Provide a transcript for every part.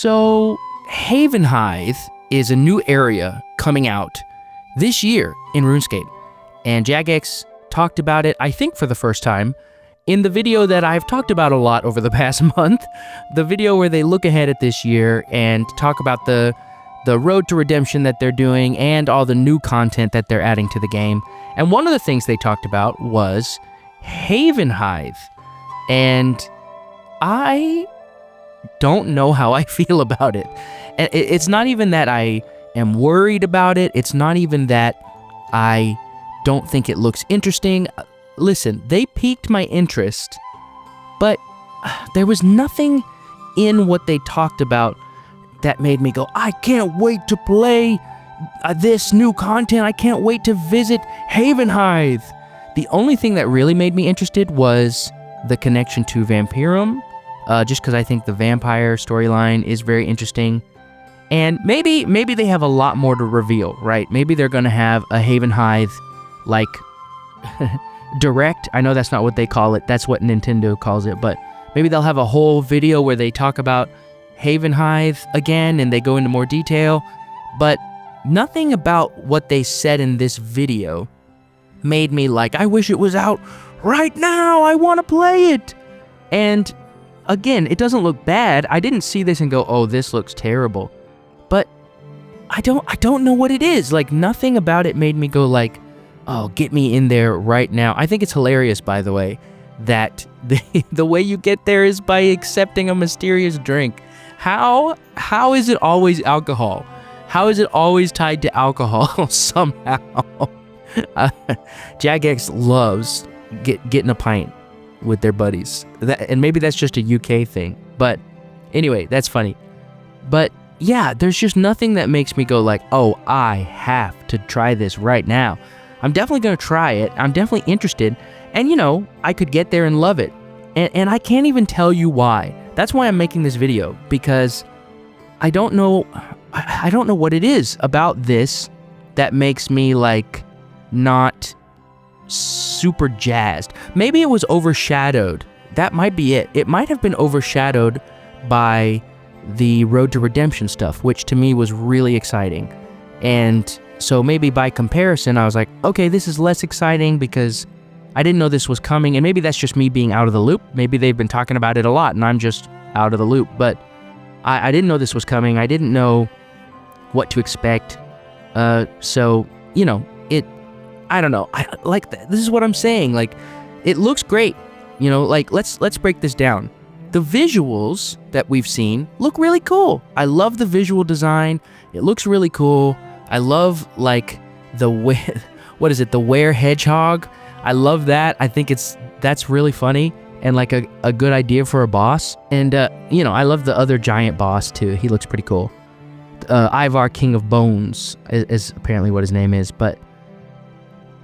So, Havenhive is a new area coming out this year in RuneScape, and Jagex talked about it, I think for the first time, in the video that I've talked about a lot over the past month, the video where they look ahead at this year and talk about the road to redemption that they're doing and all the new content that they're adding to the game. And one of the things they talked about was Havenhive, and I don't know how I feel about it. And it's not even that I am worried about it. It's not even that I don't think it looks interesting. Listen, they piqued my interest, but there was nothing in what they talked about that made me go, I can't wait to play this new content. I can't wait to visit Havenhive. The only thing that really made me interested was the connection to Vampirum, just because I think the vampire storyline is very interesting. And maybe they have a lot more to reveal, right? Maybe they're going to have a Havenhive, like, direct. I know that's not what they call it. That's what Nintendo calls it. But maybe they'll have a whole video where they talk about Havenhive again and they go into more detail. But nothing about what they said in this video made me like, I wish it was out right now. I want to play it. And again, it doesn't look bad. I didn't see this and go, oh, this looks terrible. But I don't know what it is. Like, nothing about it made me go like, oh, get me in there right now. I think it's hilarious, by the way, that the way you get there is by accepting a mysterious drink. How is it always alcohol? How is it always tied to alcohol somehow? Jagex loves getting a pint with their buddies. And maybe that's just a UK thing. But anyway, that's funny. But yeah, there's just nothing that makes me go like, oh, I have to try this right now. I'm definitely going to try it. I'm definitely interested. And, you know, I could get there and love it. And I can't even tell you why. That's why I'm making this video, because I don't know what it is about this that makes me, like, not super jazzed. Maybe it was overshadowed. That might be it. It might have been overshadowed by the Road to Redemption stuff, which to me was really exciting. And so maybe by comparison, I was like, okay, this is less exciting because I didn't know this was coming. And maybe that's just me being out of the loop. Maybe they've been talking about it a lot and I'm just out of the loop. But I didn't know this was coming. I didn't know what to expect. So, you know, I don't know. This is what I'm saying. Like, it looks great. You know, like, let's break this down. The visuals that we've seen look really cool. I love the visual design. It looks really cool. I love, like, the were hedgehog. I love that. I think that's really funny and, like, a good idea for a boss. And, you know, I love the other giant boss, too. He looks pretty cool. Ivar, King of Bones is apparently what his name is. But,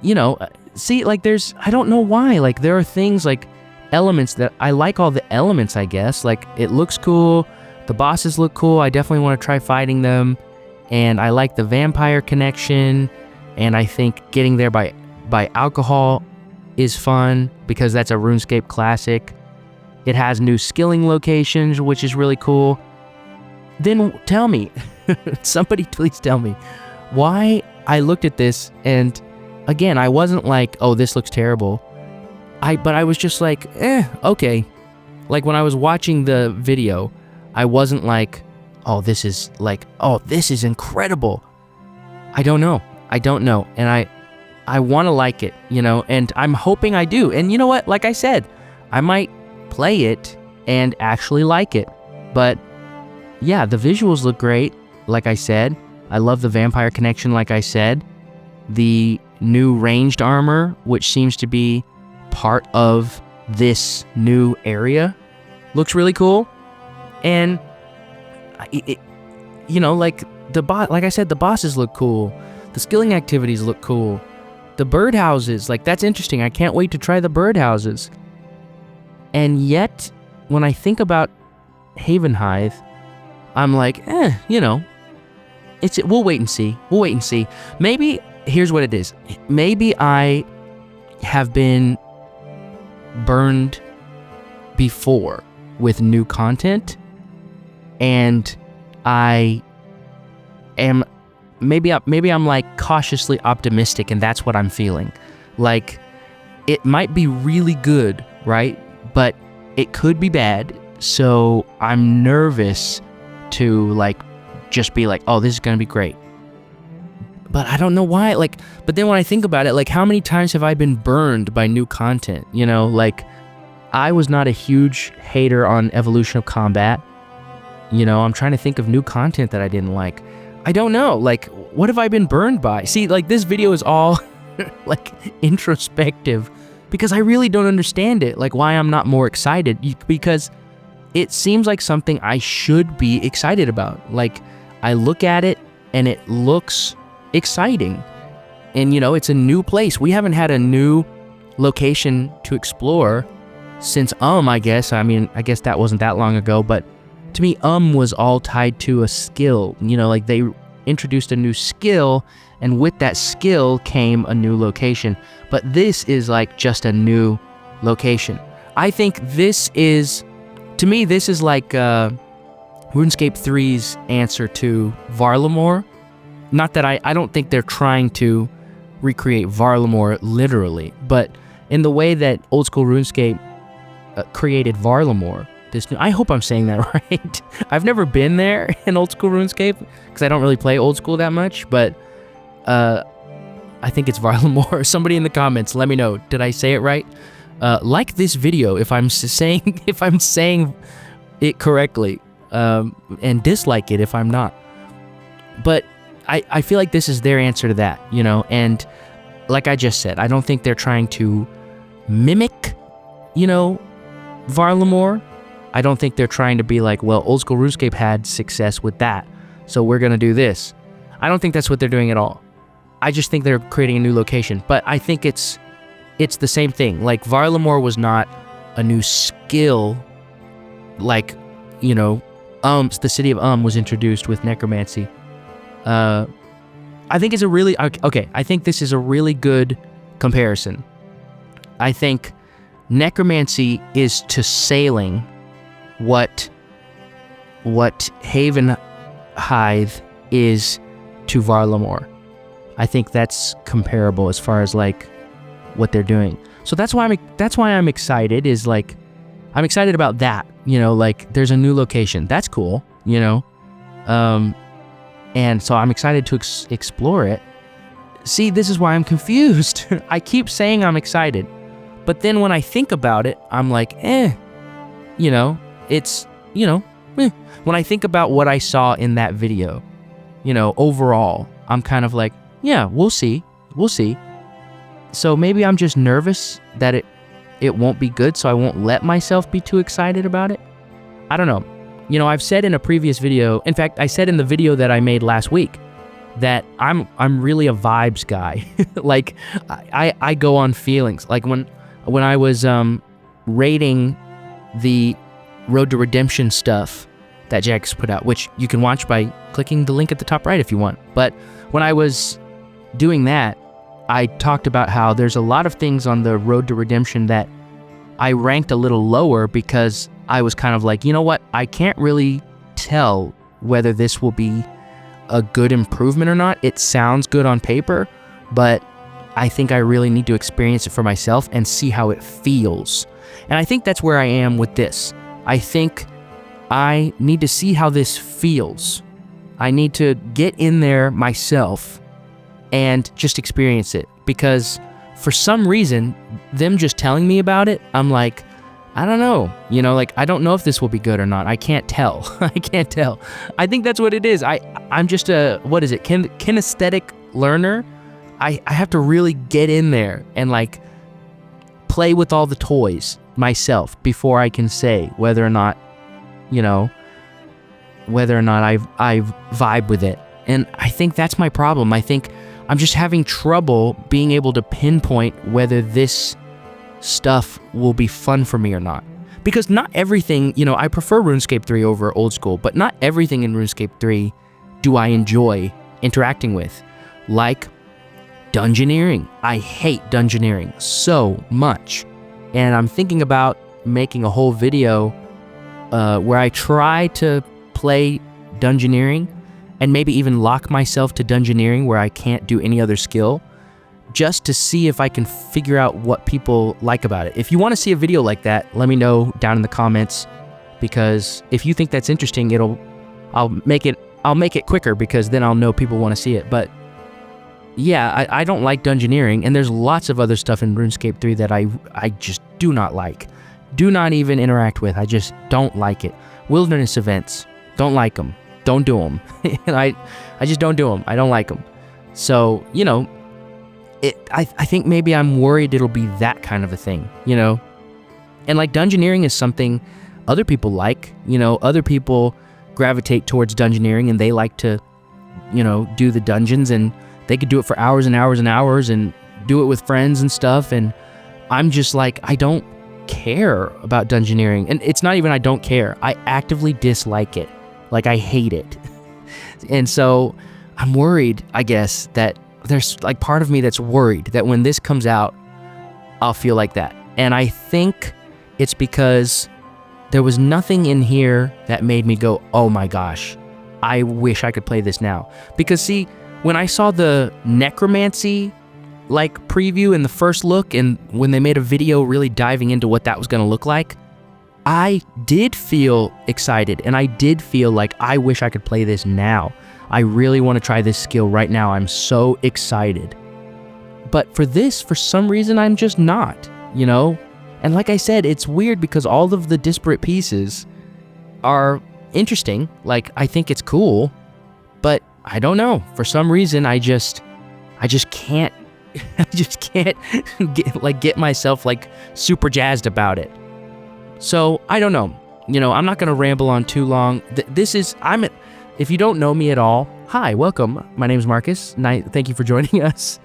you know, see, like, I don't know why. Like, there are things, like, elements that I like all the elements, I guess. Like, it looks cool. The bosses look cool. I definitely want to try fighting them. And I like the vampire connection. And I think getting there by alcohol is fun because that's a RuneScape classic. It has new skilling locations, which is really cool. Then tell me, somebody please tell me why I looked at this and again, I wasn't like, oh, this looks terrible. But I was just like, okay. Like when I was watching the video, I wasn't like, oh, this is incredible. I don't know. And I want to like it, you know, and I'm hoping I do. And you know what? Like I said, I might play it and actually like it. But yeah, the visuals look great. Like I said, I love the vampire connection. Like I said, the new ranged armor, which seems to be part of this new area, looks really cool. And you know, like I said, the bosses look cool. The skilling activities look cool. The birdhouses, like, that's interesting. I can't wait to try the birdhouses. And yet, when I think about Havenhive, I'm like, you know, we'll wait and see. We'll wait and see. Maybe, here's what it is. Maybe I have been burned before with new content, and I am, maybe I'm like cautiously optimistic, and that's what I'm feeling. Like, it might be really good, right? But it could be bad. So I'm nervous to like just be like, oh, this is gonna be great. But I don't know why. Like, but then when I think about it, like, how many times have I been burned by new content? You know, like, I was not a huge hater on Evolution of Combat. You know, I'm trying to think of new content that I didn't like. I don't know. Like, what have I been burned by? See, like, this video is all like introspective because I really don't understand it. Like, why I'm not more excited, because it seems like something I should be excited about. Like, I look at it and it looks exciting. And, you know, it's a new place. We haven't had a new location to explore since I guess. I mean, I guess that wasn't that long ago, but to me, was all tied to a skill. You know, like, they introduced a new skill, and with that skill came a new location. But this is like just a new location. I think this is, to me, this is like RuneScape 3's answer to Varlamore. Not that I don't think they're trying to recreate Varlamore literally, but in the way that old school RuneScape created Varlamore. I hope I'm saying that right. I've never been there in old school RuneScape because I don't really play old school that much, but I think it's Varlamore. Somebody in the comments, let me know. Did I say it right? Like this video if I'm saying it correctly, and dislike it if I'm not. But I feel like this is their answer to that, you know. And like I just said, I don't think they're trying to mimic, you know, Varlamore. I don't think they're trying to be like, well, old school RuneScape had success with that, so we're gonna do this. I don't think that's what they're doing at all. I just think they're creating a new location. But I think it's the same thing. Like, Varlamore was not a new skill. Like, you know, the city of was introduced with necromancy. I think it's a really okay. I think this is a really good comparison. I think necromancy is to sailing what Havenhive is to Varlamore. I think that's comparable as far as like what they're doing. So that's why I'm excited. Is like, I'm excited about that. You know, like, there's a new location. That's cool. You know, and so I'm excited to explore it. See, this is why I'm confused. I keep saying I'm excited, but then when I think about it, I'm like, you know, it's, you know, When I think about what I saw in that video, you know, overall, I'm kind of like, yeah, we'll see. So maybe I'm just nervous that it won't be good, so I won't let myself be too excited about it. I don't know. You know, I've said in a previous video, in fact, I said in the video that I made last week, that I'm really a vibes guy. Like, I go on feelings. Like when I was rating the Road to Redemption stuff that Jax put out, which you can watch by clicking the link at the top right if you want. But when I was doing that, I talked about how there's a lot of things on the Road to Redemption that I ranked a little lower because I was kind of like, you know what, I can't really tell whether this will be a good improvement or not. It sounds good on paper, but I think I really need to experience it for myself and see how it feels. And I think that's where I am with this. I think I need to see how this feels. I need to get in there myself and just experience it, because for some reason, them just telling me about it, I'm like, I don't know, you know, like, I don't know if this will be good or not. I can't tell. I can't tell. I think that's what it is. I'm just a, what is it, kinesthetic learner. I have to really get in there and like play with all the toys myself before I can say whether or not, you know, whether or not I vibe with it. And I think that's my problem. I think I'm just having trouble being able to pinpoint whether this stuff will be fun for me or not. Because not everything, you know, I prefer RuneScape 3 over old school, but not everything in RuneScape 3 do I enjoy interacting with. Like dungeoneering. I hate dungeoneering so much. And I'm thinking about making a whole video where I try to play dungeoneering and maybe even lock myself to dungeoneering where I can't do any other skill, just to see if I can figure out what people like about it. If you want to see a video like that, let me know down in the comments, because if you think that's interesting, I'll make it quicker, because then I'll know people want to see it. But yeah, I don't like dungeoneering, and there's lots of other stuff in RuneScape 3 that I just do not like. Do not even interact with. I just don't like it. Wilderness events, don't like them. Don't do them. And I just don't do them. I don't like them. So, you know, I think maybe I'm worried it'll be that kind of a thing, you know? And like dungeoneering is something other people like, you know, other people gravitate towards dungeoneering and they like to, you know, do the dungeons, and they could do it for hours and hours and hours and do it with friends and stuff. And I'm just like, I don't care about dungeoneering. And it's not even I don't care. I actively dislike it. Like, I hate it. And so I'm worried, I guess, that there's like part of me that's worried that when this comes out, I'll feel like that. And I think it's because there was nothing in here that made me go, oh my gosh, I wish I could play this now. Because see, when I saw the necromancy like preview in the first look, and when they made a video really diving into what that was going to look like, I did feel excited, and I did feel like I wish I could play this now. I really want to try this skill right now. I'm so excited. But for this, for some reason, I'm just not, you know? And like I said, it's weird because all of the disparate pieces are interesting. Like, I think it's cool, but I don't know. For some reason, I just can't, get myself like super jazzed about it. So I don't know. You know, I'm not going to ramble on too long. If you don't know me at all, hi, welcome. My name is Marcus. Thank you for joining us.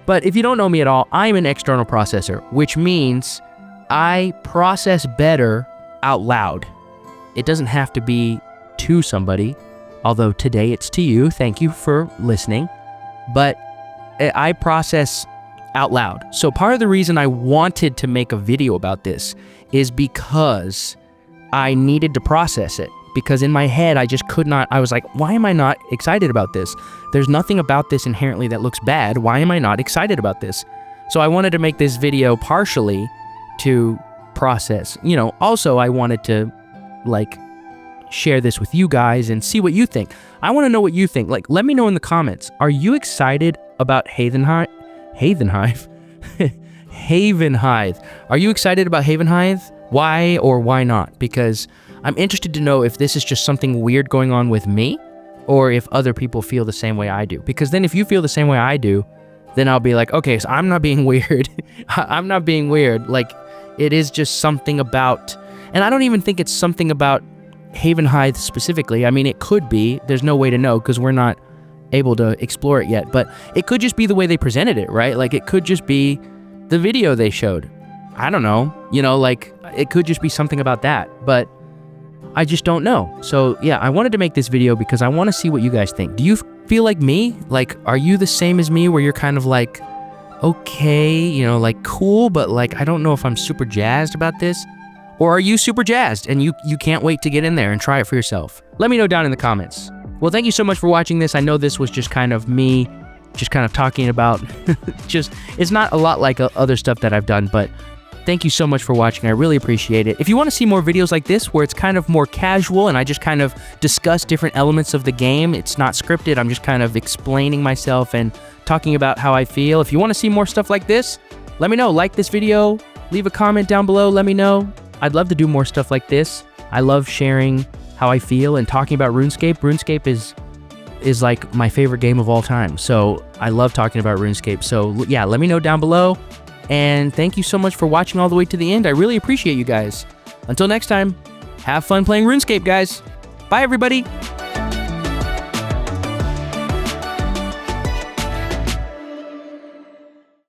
But if you don't know me at all, I'm an external processor, which means I process better out loud. It doesn't have to be to somebody, although today it's to you. Thank you for listening. But I process out loud. So part of the reason I wanted to make a video about this is because I needed to process it. Because in my head, I just could not, I was like, why am I not excited about this? There's nothing about this inherently that looks bad. Why am I not excited about this? So I wanted to make this video partially to process. You know, also I wanted to like share this with you guys and see what you think. I want to know what you think. Like, let me know in the comments. Are you excited about Havenhive? Havenhythe. Are you excited about Havenhythe? Why or why not? Because I'm interested to know if this is just something weird going on with me, or if other people feel the same way I do. Because then if you feel the same way I do, then I'll be like, okay, so I'm not being weird. I'm not being weird. Like, it is just something about, and I don't even think it's something about Havenhive specifically. I mean, it could be. There's no way to know because we're not able to explore it yet. But it could just be the way they presented it, right? Like, it could just be the video they showed. I don't know. You know, like, it could just be something about that. But I just don't know. So yeah, I wanted to make this video because I want to see what you guys think. Do you feel like me? Like, are you the same as me where you're kind of like, okay, you know, like cool, but like, I don't know if I'm super jazzed about this? Or are you super jazzed and you can't wait to get in there and try it for yourself? Let me know down in the comments. Well, thank you so much for watching this. I know this was just kind of me, just kind of talking about, it's not a lot like other stuff that I've done, but thank you so much for watching. I really appreciate it. If you want to see more videos like this where it's kind of more casual and I just kind of discuss different elements of the game, it's not scripted, I'm just kind of explaining myself and talking about how I feel. If you want to see more stuff like this, let me know. Like this video, leave a comment down below, let me know. I'd love to do more stuff like this. I love sharing how I feel and talking about RuneScape. RuneScape is like my favorite game of all time. So I love talking about RuneScape. So yeah, let me know down below. And thank you so much for watching all the way to the end. I really appreciate you guys. Until next time, have fun playing RuneScape, guys. Bye, everybody.